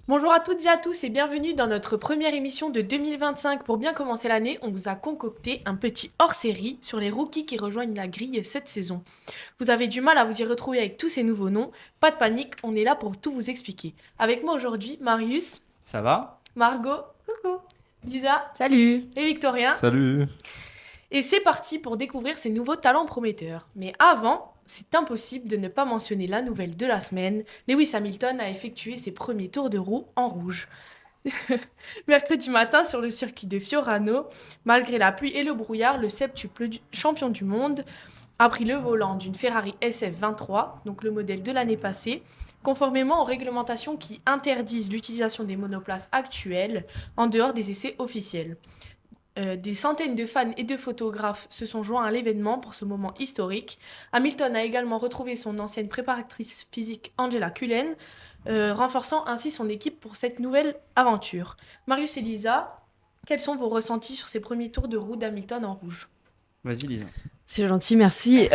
Bonjour à toutes et à tous et bienvenue dans notre première émission de 2025. Pour bien commencer l'année, on vous a concocté un petit hors-série sur les rookies qui rejoignent la grille cette saison. Vous avez du mal à vous y retrouver avec tous ces nouveaux noms, pas de panique, on est là pour tout vous expliquer. Avec moi aujourd'hui, Marius, Ça va? Margot, coucou, Lisa Salut! et Victorien. Salut! Et c'est parti pour découvrir ces nouveaux talents prometteurs. Mais avant, c'est impossible de ne pas mentionner la nouvelle de la semaine. Lewis Hamilton a effectué ses premiers tours de roue en rouge. Mercredi matin, sur le circuit de Fiorano, malgré la pluie et le brouillard, le septuple champion du monde a pris le volant d'une Ferrari SF23, donc le modèle de l'année passée, conformément aux réglementations qui interdisent l'utilisation des monoplaces actuelles en dehors des essais officiels. Des centaines de fans et de photographes se sont joints à l'événement pour ce moment historique. Hamilton a également retrouvé son ancienne préparatrice physique Angela Cullen, renforçant ainsi son équipe pour cette nouvelle aventure. Marius et Lisa, quels sont vos ressentis sur ces premiers tours de roue d'Hamilton en rouge? Vas-y, Lisa. C'est gentil, merci.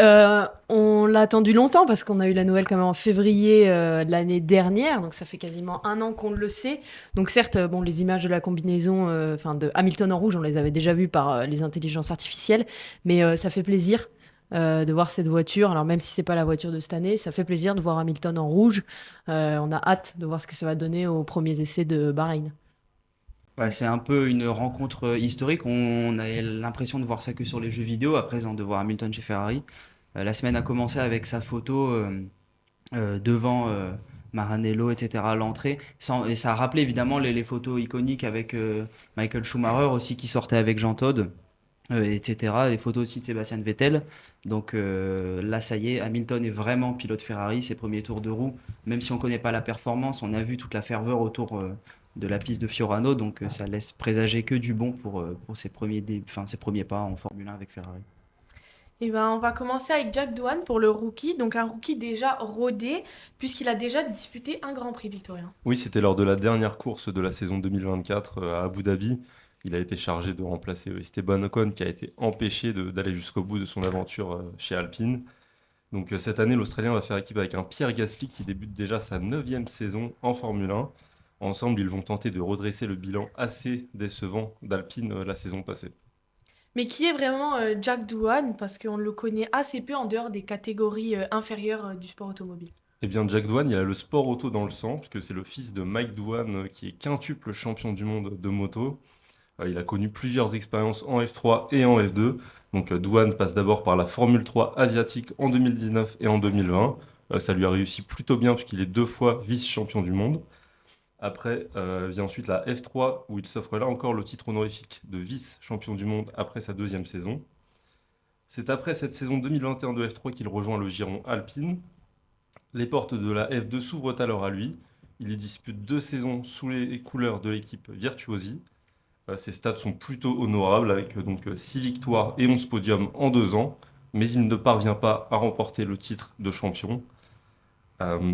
On l'a attendu longtemps parce qu'on a eu la nouvelle quand même en février de l'année dernière, donc ça fait quasiment un an qu'on le sait. Donc certes, bon, les images de la combinaison, enfin de Hamilton en rouge, on les avait déjà vues par les intelligences artificielles, mais ça fait plaisir de voir cette voiture. Alors même si c'est pas la voiture de cette année, ça fait plaisir de voir Hamilton en rouge. On a hâte de voir ce que ça va donner aux premiers essais de Bahreïn. Ouais, c'est un peu une rencontre historique. On a l'impression de voir ça que sur les jeux vidéo, à présent de voir Hamilton chez Ferrari. La semaine a commencé avec sa photo devant Maranello, etc. à l'entrée. Et ça a rappelé évidemment les photos iconiques avec Michael Schumacher aussi qui sortait avec Jean Todt, etc. Des photos aussi de Sébastien Vettel. Donc là, ça y est, Hamilton est vraiment pilote Ferrari, ses premiers tours de roue. Même si on ne connaît pas la performance, on a vu toute la ferveur autour de la piste de Fiorano. Donc ça laisse présager que du bon pour ses premiers pas en Formule 1 avec Ferrari. Eh ben, on va commencer avec Jack Doohan pour le rookie, donc un rookie déjà rodé, puisqu'il a déjà disputé un Grand Prix victorien. Oui, c'était lors de la dernière course de la saison 2024 à Abu Dhabi. Il a été chargé de remplacer Esteban Ocon qui a été empêché d'aller jusqu'au bout de son aventure chez Alpine. Donc cette année, l'Australien va faire équipe avec un Pierre Gasly qui débute déjà sa neuvième saison en Formule 1. Ensemble, ils vont tenter de redresser le bilan assez décevant d'Alpine la saison passée. Mais qui est vraiment Jack Doohan, parce qu'on le connaît assez peu en dehors des catégories inférieures du sport automobile. Eh bien, Jack Doohan, il a le sport auto dans le sang, puisque c'est le fils de Mike Doohan qui est quintuple champion du monde de moto. Il a connu plusieurs expériences en F3 et en F2. Donc Doohan passe d'abord par la Formule 3 asiatique en 2019 et en 2020. Ça lui a réussi plutôt bien puisqu'il est deux fois vice-champion du monde. Après vient ensuite la F3 où il s'offre là encore le titre honorifique de vice-champion du monde après sa deuxième saison. C'est après cette saison 2021 de F3 qu'il rejoint le giron Alpine. Les portes de la F2 s'ouvrent alors à lui. Il y dispute deux saisons sous les couleurs de l'équipe Virtuosi. Ses stats sont plutôt honorables avec 6 victoires et 11 podiums en 2 ans, mais il ne parvient pas à remporter le titre de champion.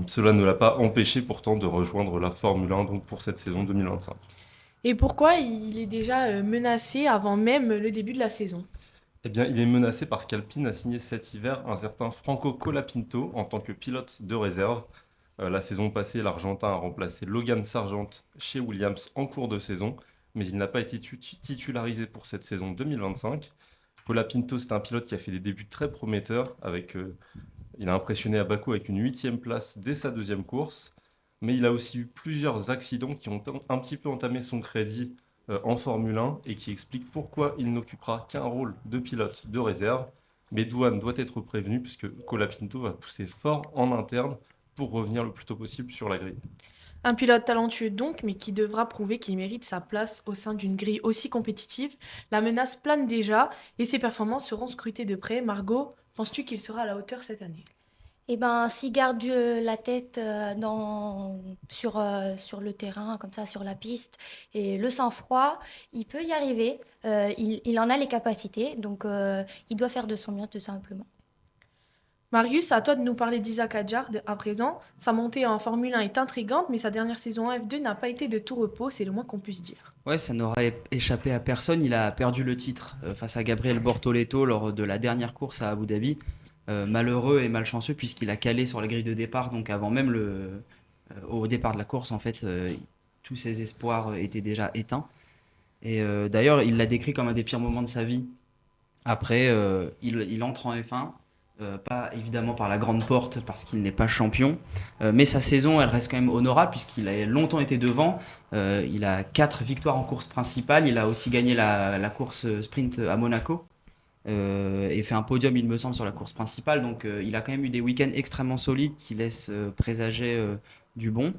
Cela ne l'a pas empêché pourtant de rejoindre la Formule 1 donc pour cette saison 2025. Et pourquoi il est déjà menacé avant même le début de la saison? Eh bien, il est menacé parce qu'Alpine a signé cet hiver un certain Franco Colapinto en tant que pilote de réserve. La saison passée, l'Argentin a remplacé Logan Sargent chez Williams en cours de saison, mais il n'a pas été titularisé pour cette saison 2025. Colapinto, c'est un pilote qui a fait des débuts très prometteurs. Il a impressionné à Bakou avec une huitième place dès sa deuxième course, mais il a aussi eu plusieurs accidents qui ont un petit peu entamé son crédit en Formule 1 et qui expliquent pourquoi il n'occupera qu'un rôle de pilote de réserve. Mais Douane doit être prévenu puisque Colapinto va pousser fort en interne pour revenir le plus tôt possible sur la grille. Un pilote talentueux donc, mais qui devra prouver qu'il mérite sa place au sein d'une grille aussi compétitive. La menace plane déjà et ses performances seront scrutées de près. Margot, penses-tu qu'il sera à la hauteur cette année? Eh ben, s'il garde la tête sur le terrain, comme ça, sur la piste, et le sang-froid, il peut y arriver. Il en a les capacités, donc il doit faire de son mieux, tout simplement. Marius, à toi de nous parler d'Isaac Hadjar à présent. Sa montée en Formule 1 est intrigante, mais sa dernière saison en F2 n'a pas été de tout repos, c'est le moins qu'on puisse dire. Ouais, ça n'aurait échappé à personne. Il a perdu le titre face à Gabriel Bortoleto lors de la dernière course à Abu Dhabi. Malheureux et malchanceux puisqu'il a calé sur la grille de départ, donc avant même au départ de la course, en fait, tous ses espoirs étaient déjà éteints. Et d'ailleurs, il l'a décrit comme un des pires moments de sa vie. Après, il entre en F1, pas évidemment par la grande porte parce qu'il n'est pas champion, mais sa saison, elle reste quand même honorable puisqu'il a longtemps été devant. Il a 4 victoires en course principale. Il a aussi gagné la course sprint à Monaco et fait un podium, il me semble, sur la course principale. Donc, il a quand même eu des week-ends extrêmement solides qui laissent présager du bon.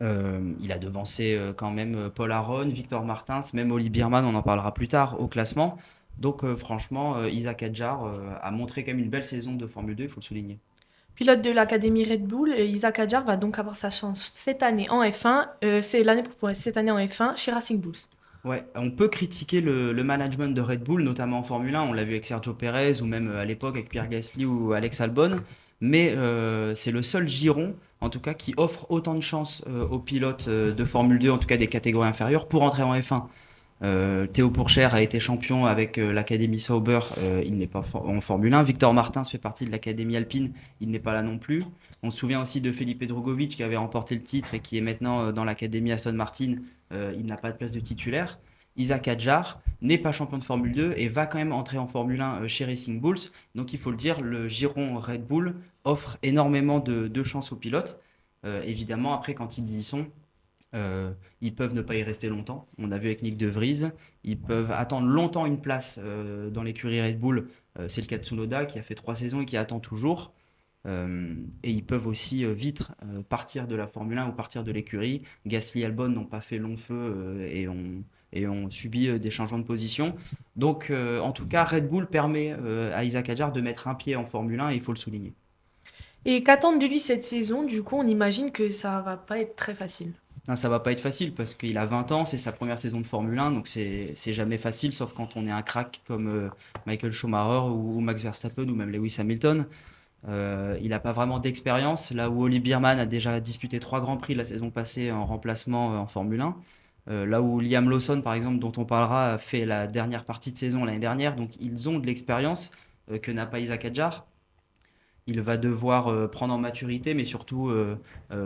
Il a devancé quand même Paul Aron, Victor Martins, même Oli Biermann, on en parlera plus tard, au classement. Donc franchement, Isaac Hadjar a montré quand même une belle saison de Formule 2, il faut le souligner. Pilote de l'académie Red Bull, Isaac Hadjar va donc avoir sa chance cette année en F1. C'est l'année pour cette année en F1 chez Racing Bulls. Ouais, on peut critiquer le management de Red Bull, notamment en Formule 1, on l'a vu avec Sergio Perez ou même à l'époque avec Pierre Gasly ou Alex Albon, mais c'est le seul giron, en tout cas, qui offre autant de chances aux pilotes de Formule 2, en tout cas des catégories inférieures, pour entrer en F1. Théo Pourchaire a été champion avec l'Académie Sauber, il n'est pas en Formule 1. Victor Martins fait partie de l'Académie Alpine, il n'est pas là non plus. On se souvient aussi de Felipe Drugovich qui avait remporté le titre et qui est maintenant dans l'Académie Aston Martin, il n'a pas de place de titulaire. Isaac Hadjar n'est pas champion de Formule 2 et va quand même entrer en Formule 1 chez Racing Bulls. Donc il faut le dire, le giron Red Bull offre énormément de chances aux pilotes. Évidemment, après quand ils y sont, ils peuvent ne pas y rester longtemps. On a vu avec Nick De Vries, ils peuvent attendre longtemps une place dans l'écurie Red Bull. C'est le cas de Tsunoda qui a fait 3 saisons et qui attend toujours. Et ils peuvent aussi vite partir de la Formule 1 ou partir de l'écurie. Gasly et Albon n'ont pas fait long feu et ont subi des changements de position. Donc en tout cas, Red Bull permet à Isaac Hadjar de mettre un pied en Formule 1 et il faut le souligner. Et qu'attendre de lui cette saison? Du coup, on imagine que ça va pas être très facile. Non, ça va pas être facile parce qu'il a 20 ans, c'est sa première saison de Formule 1, donc c'est jamais facile, sauf quand on est un crack comme Michael Schumacher ou Max Verstappen ou même Lewis Hamilton. Il n'a pas vraiment d'expérience, là où Oli Biermann a déjà disputé 3 Grands Prix la saison passée en remplacement en Formule 1. Là où Liam Lawson, par exemple, dont on parlera, a fait la dernière partie de saison l'année dernière, donc ils ont de l'expérience que n'a pas Isaac Hadjar. Il va devoir prendre en maturité, mais surtout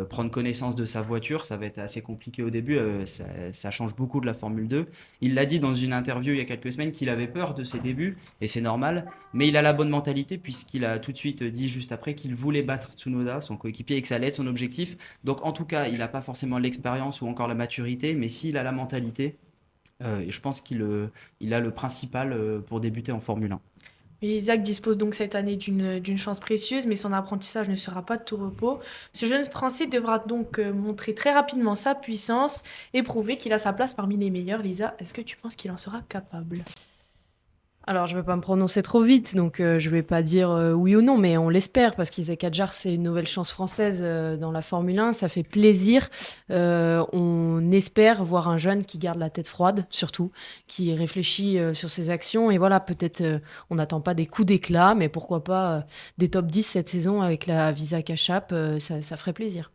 prendre connaissance de sa voiture. Ça va être assez compliqué au début. Ça change beaucoup de la Formule 2. Il l'a dit dans une interview il y a quelques semaines qu'il avait peur de ses débuts, et c'est normal. Mais il a la bonne mentalité, puisqu'il a tout de suite dit juste après qu'il voulait battre Tsunoda, son coéquipier, et que ça allait être son objectif. Donc en tout cas, il n'a pas forcément l'expérience ou encore la maturité, mais s'il a la mentalité, je pense il a le principal pour débuter en Formule 1. Et Isaac dispose donc cette année d'une chance précieuse, mais son apprentissage ne sera pas de tout repos. Ce jeune Français devra donc montrer très rapidement sa puissance et prouver qu'il a sa place parmi les meilleurs. Lisa, est-ce que tu penses qu'il en sera capable? Alors, je ne vais pas me prononcer trop vite, donc je ne vais pas dire oui ou non, mais on l'espère, parce qu'Isaac Hadjar, c'est une nouvelle chance française dans la Formule 1, ça fait plaisir. On espère voir un jeune qui garde la tête froide, surtout, qui réfléchit sur ses actions, et voilà, peut-être on n'attend pas des coups d'éclat, mais pourquoi pas des top 10 cette saison avec la Visa Cash-App, ça ferait plaisir.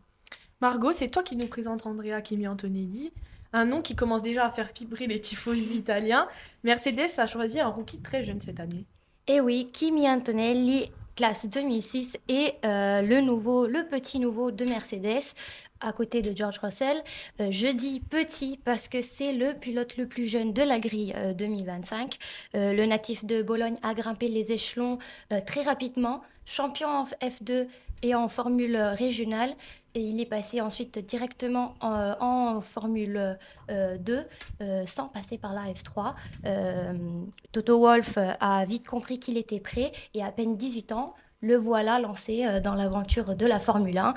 Margot, c'est toi qui nous présente Andrea Kimi Antonelli, un nom qui commence déjà à faire vibrer les tifosi italiens. Mercedes a choisi un rookie très jeune cette année. Et oui, Kimi Antonelli, classe 2006, est le petit nouveau de Mercedes, à côté de George Russell. Je dis petit parce que c'est le pilote le plus jeune de la grille 2025. Le natif de Bologne a grimpé les échelons très rapidement, champion en F2 et en Formule régionale. Et il est passé ensuite directement en Formule 2 sans passer par la F3. Toto Wolff a vite compris qu'il était prêt et à peine 18 ans, le voilà lancé dans l'aventure de la Formule 1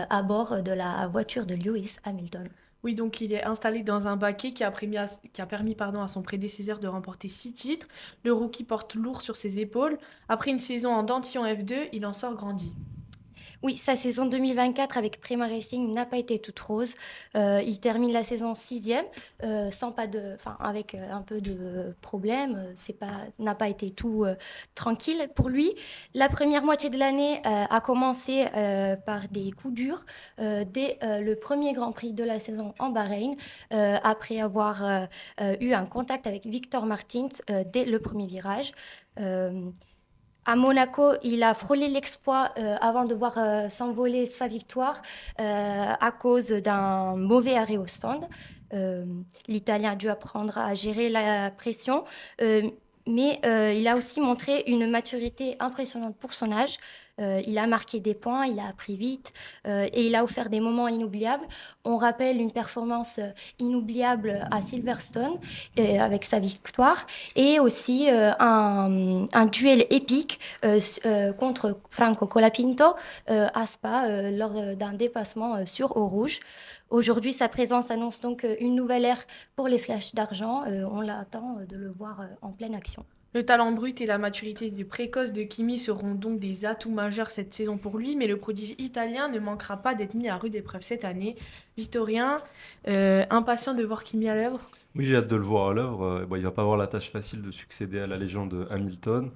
à bord de la voiture de Lewis Hamilton. Oui, donc il est installé dans un baquet qui a permis à son prédécesseur de remporter 6 titres. Le rookie porte lourd sur ses épaules. Après une saison en dents de scie en F2, il en sort grandi. Oui, sa saison 2024 avec Prema Racing n'a pas été toute rose. Il termine la saison 6e, avec un peu de problèmes. N'a pas été tout tranquille pour lui. La première moitié de l'année a commencé par des coups durs dès le premier Grand Prix de la saison en Bahreïn, après avoir eu un contact avec Victor Martins dès le premier virage. À Monaco, il a frôlé l'exploit avant de voir s'envoler sa victoire à cause d'un mauvais arrêt au stand. Euh, L'Italien a dû apprendre à gérer la pression, euh, mais il a aussi montré une maturité impressionnante pour son âge. Il a marqué des points, il a appris vite et il a offert des moments inoubliables. On rappelle une performance inoubliable à Silverstone avec sa victoire et aussi un duel épique contre Franco Colapinto à Spa lors d'un dépassement sur eau rouge. Aujourd'hui, sa présence annonce donc une nouvelle ère pour les flèches d'argent. On l'attend de le voir en pleine action. Le talent brut et la maturité précoce de Kimi seront donc des atouts majeurs cette saison pour lui, mais le prodige italien ne manquera pas d'être mis à rude épreuve cette année. Victorien, impatient de voir Kimi à l'œuvre. Oui, j'ai hâte de le voir à l'œuvre. Bon, il va pas avoir la tâche facile de succéder à la légende Hamilton.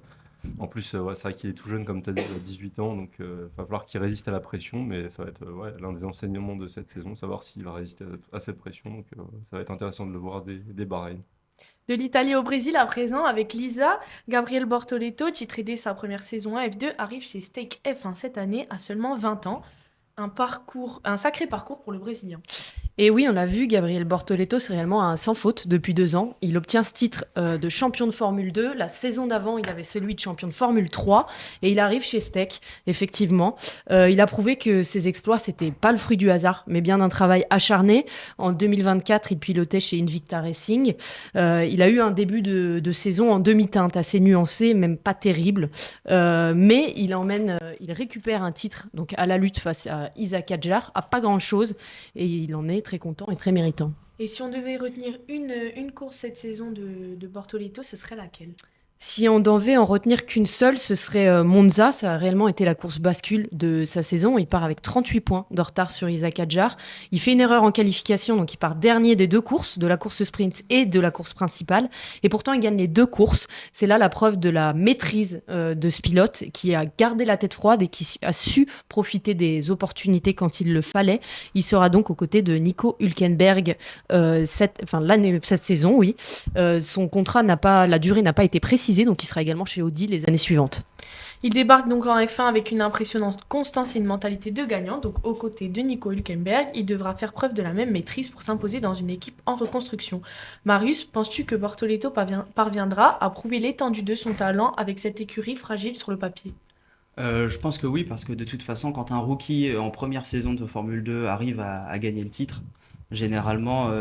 En plus, ouais, c'est vrai qu'il est tout jeune, comme tu as dit, il a 18 ans, donc il va falloir qu'il résiste à la pression, mais ça va être ouais, l'un des enseignements de cette saison, savoir s'il va résister à cette pression. Donc ça va être intéressant de le voir des Bahreïn. De l'Italie au Brésil à présent, avec Lisa, Gabriel Bortoleto, titré dès sa première saison à F2, arrive chez Stake F1 cette année à seulement 20 ans. Un sacré parcours pour le Brésilien. Et oui, on l'a vu, Gabriel Bortoleto, c'est réellement un sans faute depuis 2 ans. Il obtient ce titre de champion de Formule 2. La saison d'avant, il avait celui de champion de Formule 3. Et il arrive chez Steck, effectivement. Il a prouvé que ses exploits, c'était pas le fruit du hasard, mais bien d'un travail acharné. En 2024, il pilotait chez Invicta Racing. Il a eu un début de saison en demi-teinte, assez nuancé, même pas terrible. Mais il récupère un titre donc à la lutte face à Isaac Adjar, à pas grand-chose. Et il en est très content et très méritant. Et si on devait retenir une course cette saison de Bortoleto, ce serait laquelle? Si on devait en retenir qu'une seule, ce serait Monza. Ça a réellement été la course bascule de sa saison. Il part avec 38 points de retard sur Isaac Adjar. Il fait une erreur en qualification, donc il part dernier des 2 courses, de la course sprint et de la course principale. Et pourtant, il gagne les 2 courses. C'est là la preuve de la maîtrise de ce pilote qui a gardé la tête froide et qui a su profiter des opportunités quand il le fallait. Il sera donc aux côtés de Nico Hülkenberg cette saison. Oui. Son contrat la durée n'a pas été précisée, donc il sera également chez Audi les années suivantes. Il débarque donc en F1 avec une impressionnante constance et une mentalité de gagnant. Donc aux côtés de Nico Hülkenberg, il devra faire preuve de la même maîtrise pour s'imposer dans une équipe en reconstruction. Marius, penses-tu que Bortoleto parviendra à prouver l'étendue de son talent avec cette écurie fragile sur le papier? Je pense que oui, parce que de toute façon, quand un rookie en première saison de Formule 2 arrive à gagner le titre, généralement,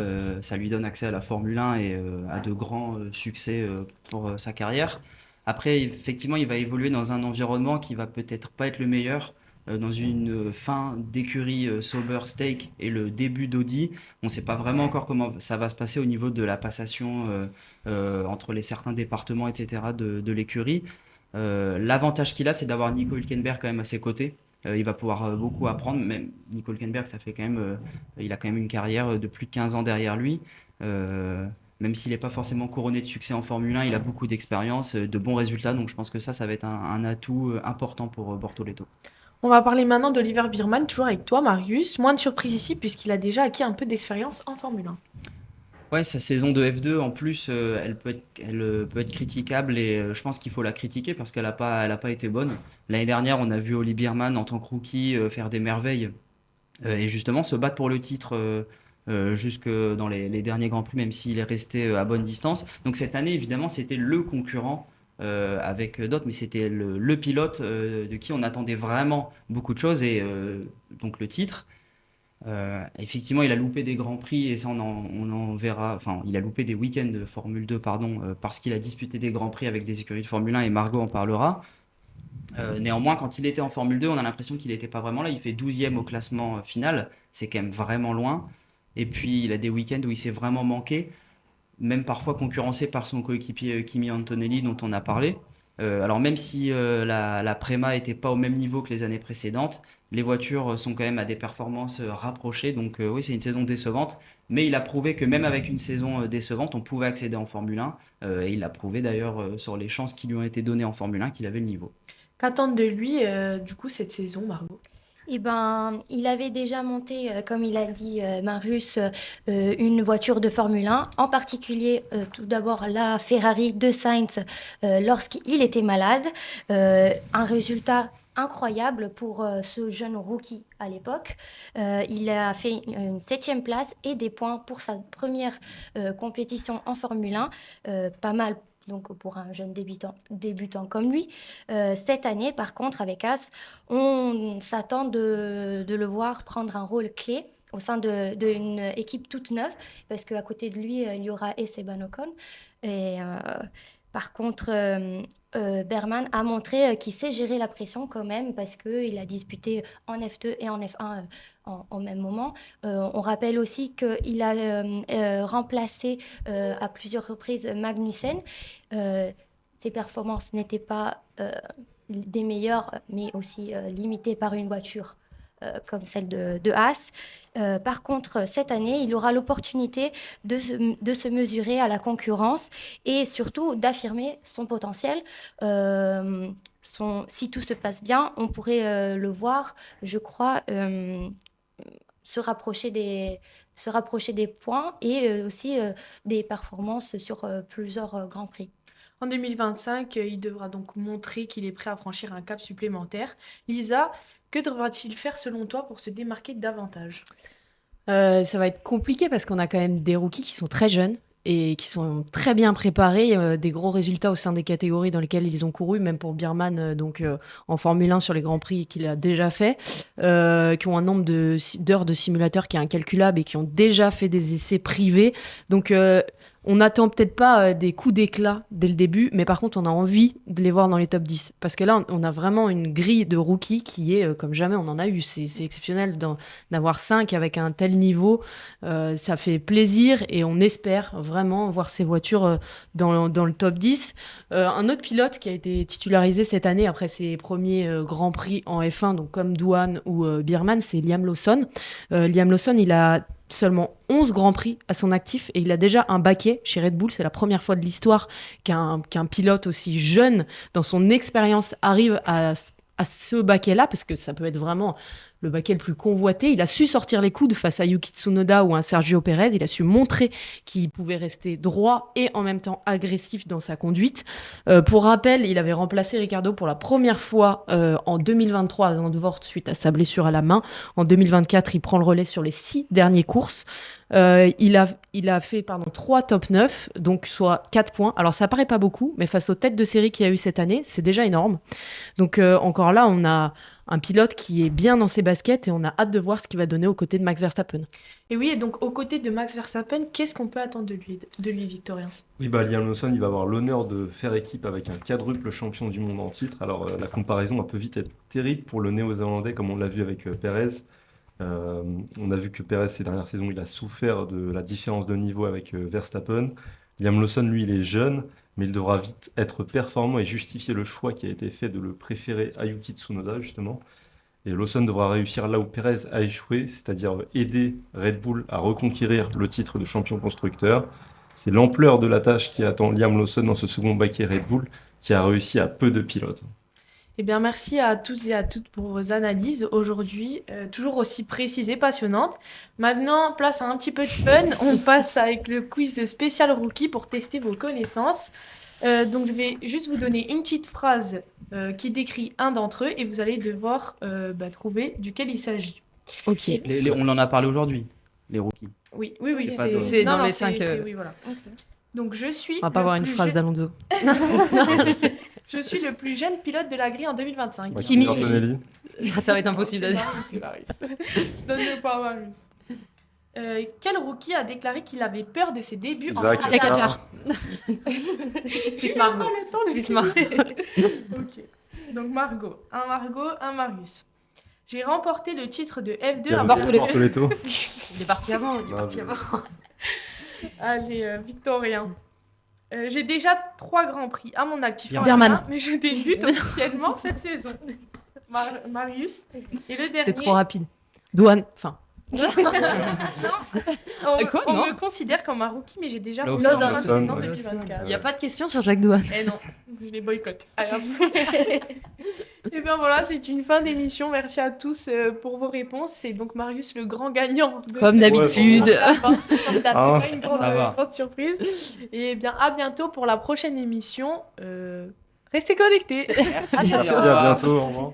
ça lui donne accès à la Formule 1 et à de grands succès pour sa carrière. Après, effectivement, il va évoluer dans un environnement qui va peut-être pas être le meilleur. Dans une fin d'écurie Sauber Stake et le début d'Audi, on ne sait pas vraiment encore comment ça va se passer au niveau de la passation entre les certains départements, etc. de l'écurie. L'avantage qu'il a, c'est d'avoir Nico Hülkenberg quand même à ses côtés. Il va pouvoir beaucoup apprendre. Même Nico Hülkenberg, il a quand même une carrière de plus de 15 ans derrière lui. Même s'il n'est pas forcément couronné de succès en Formule 1, il a beaucoup d'expérience, de bons résultats. Donc je pense que ça va être un atout important pour Bortoleto. On va parler maintenant d'Oliver Biermann, toujours avec toi Marius. Moins de surprise ici puisqu'il a déjà acquis un peu d'expérience en Formule 1. Ouais, sa saison de F2, en plus, elle peut être critiquable et je pense qu'il faut la critiquer parce qu'elle a pas été bonne. L'année dernière, on a vu Oli Biermann en tant que rookie faire des merveilles et justement se battre pour le titre jusque dans les derniers Grands Prix, même s'il est resté à bonne distance. Donc cette année, évidemment, c'était le concurrent avec d'autres, mais c'était le pilote de qui on attendait vraiment beaucoup de choses et donc le titre. Effectivement, il a loupé des grands prix et ça on en verra. Enfin, il a loupé des week-ends de Formule 2, pardon, parce qu'il a disputé des grands prix avec des écuries de Formule 1 et Margot en parlera. Néanmoins, quand il était en Formule 2, on a l'impression qu'il n'était pas vraiment là. Il fait 12e au classement final, c'est quand même vraiment loin. Et puis, il a des week-ends où il s'est vraiment manqué, même parfois concurrencé par son coéquipier Kimi Antonelli, dont on a parlé. Alors même si la Prema n'était pas au même niveau que les années précédentes, les voitures sont quand même à des performances rapprochées. Donc oui, c'est une saison décevante, mais il a prouvé que même avec une saison décevante, on pouvait accéder en Formule 1. Et il l'a prouvé d'ailleurs sur les chances qui lui ont été données en Formule 1 qu'il avait le niveau. Qu'attendre de lui, du coup, cette saison, Margot? Eh ben, il avait déjà monté, comme il a dit Marius, une voiture de Formule 1, en particulier tout d'abord la Ferrari de Sainz lorsqu'il était malade. Un résultat incroyable pour ce jeune rookie à l'époque. Il a fait une 7e place et des points pour sa première compétition en Formule 1. Pas mal donc pour un jeune débutant comme lui. Cette année, par contre, avec As, on s'attend de le voir prendre un rôle clé au sein d'une équipe toute neuve, parce qu'à côté de lui, il y aura Esteban Ocon. Et par contre, Berman a montré qu'il sait gérer la pression quand même, parce qu'il a disputé en F2 et en F1 en même moment. On rappelle aussi qu'il a remplacé à plusieurs reprises Magnussen. Ses performances n'étaient pas des meilleures, mais aussi limitées par une voiture comme celle de Haas. Par contre, cette année, il aura l'opportunité de se mesurer à la concurrence et surtout d'affirmer son potentiel. Si tout se passe bien, on pourrait le voir, je crois, se rapprocher des points et aussi des performances sur plusieurs Grands Prix. En 2025, il devra donc montrer qu'il est prêt à franchir un cap supplémentaire. Lisa, que devra-t-il faire selon toi pour se démarquer davantage? Ça va être compliqué parce qu'on a quand même des rookies qui sont très jeunes et qui sont très bien préparés, des gros résultats au sein des catégories dans lesquelles ils ont couru, même pour Birman, en Formule 1 sur les Grands Prix qu'il a déjà fait, qui ont un nombre d'heures de simulateur qui est incalculable et qui ont déjà fait des essais privés. Donc, on n'attend peut-être pas des coups d'éclat dès le début, mais par contre, on a envie de les voir dans les top 10. Parce que là, on a vraiment une grille de rookies qui est comme jamais on en a eu. C'est exceptionnel d'avoir 5 avec un tel niveau. Ça fait plaisir et on espère vraiment voir ces voitures dans le top 10. Un autre pilote qui a été titularisé cette année après ses premiers Grands Prix en F1, donc comme Doohan ou Birman, c'est Liam Lawson. Liam Lawson, il a seulement 11 Grands Prix à son actif et il a déjà un baquet chez Red Bull. C'est la première fois de l'histoire qu'un pilote aussi jeune dans son expérience arrive à ce baquet-là, parce que ça peut être vraiment le baquet le plus convoité. Il a su sortir les coudes face à Yuki Tsunoda ou un Sergio Pérez. Il a su montrer qu'il pouvait rester droit et en même temps agressif dans sa conduite. Pour rappel, il avait remplacé Ricciardo pour la première fois en 2023 à Zandvoort suite à sa blessure à la main. En 2024, il prend le relais sur les 6 dernières courses. Il a fait 3 top 9, donc soit 4 points. Alors ça paraît pas beaucoup, mais face aux têtes de série qu'il y a eu cette année, c'est déjà énorme. Donc encore là, on a un pilote qui est bien dans ses baskets et on a hâte de voir ce qu'il va donner aux côtés de Max Verstappen. Et oui, et donc aux côtés de Max Verstappen, qu'est-ce qu'on peut attendre de lui, Victorien? Oui, Liam Lawson, il va avoir l'honneur de faire équipe avec un quadruple champion du monde en titre. Alors la comparaison elle peut vite être terrible pour le néo-zélandais, comme on l'a vu avec Perez. On a vu que Perez, ces dernières saisons, il a souffert de la différence de niveau avec Verstappen. Liam Lawson, lui, il est jeune, mais il devra vite être performant et justifier le choix qui a été fait de le préférer à Yuki Tsunoda, justement. Et Lawson devra réussir là où Perez a échoué, c'est-à-dire aider Red Bull à reconquérir le titre de champion constructeur. C'est l'ampleur de la tâche qui attend Liam Lawson dans ce second baquet Red Bull, qui a réussi à peu de pilotes. Eh bien, merci à tous et à toutes pour vos analyses aujourd'hui, toujours aussi précises et passionnantes. Maintenant, place à un petit peu de fun. On passe avec le quiz spécial rookie pour tester vos connaissances. Donc, je vais juste vous donner une petite phrase qui décrit un d'entre eux et vous allez devoir trouver duquel il s'agit. Ok. On en a parlé aujourd'hui, les rookies. Oui, C'est pas c'est non, dans non, les c'est- 5. c'est- oui, voilà. Donc, je suis. On va pas le avoir une plus phrase jeune- d'Alonso. Je suis le plus jeune pilote de la grille en 2025. Kimi. Antonelli. Ça va être impossible à dire. C'est Marius. Donne-le pas à Marius. Quel rookie a déclaré qu'il avait peur de ses débuts en Zach Formule 1? Attar. Plus Margot. Plus Margot. Ok. Donc Margot, un Marius. J'ai remporté le titre de F2 Pierre à Bortoletto. Il est parti avant. Allez, Victorien. J'ai déjà 3 grands prix à mon actif en Birman. F1, mais je débute officiellement cette saison. Marius. Et le C'est dernier, trop rapide. Douane. Enfin, Quoi, On non me considère comme un rookie, mais j'ai déjà Lawson. bossé en fin de Lawson. saison Lawson. 2024. Il n'y a pas de question sur Jacques Douane. Eh non, je les boycotte. Allez, hop. Et bien voilà, c'est une fin d'émission. Merci à tous pour vos réponses. C'est donc Marius le grand gagnant. Comme d'habitude. Comme t'as Ah, fait pas une grande, ça va. grande surprise. Et bien à bientôt pour la prochaine émission. Restez connectés. Merci. Merci, à bientôt, au revoir.